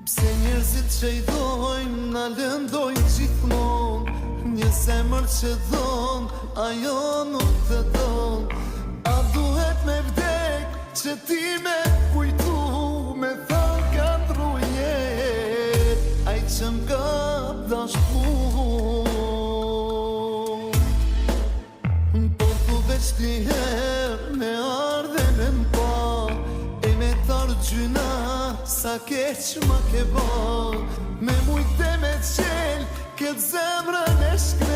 Pse njerëzit që i dojnë, na lëndojnë gjithmonë. Një zemër që donë, ajo nuk të donë. A duhet me vdek, që ti me kujtu, me thënë ka ndruje, aj që m'ka dashku. Por tu veç t'i herë, me ardhe me m'pa, e me tarë gjyna, sa keq ma ke ba. Me mujt e me qel, këtë zemrën e shkre.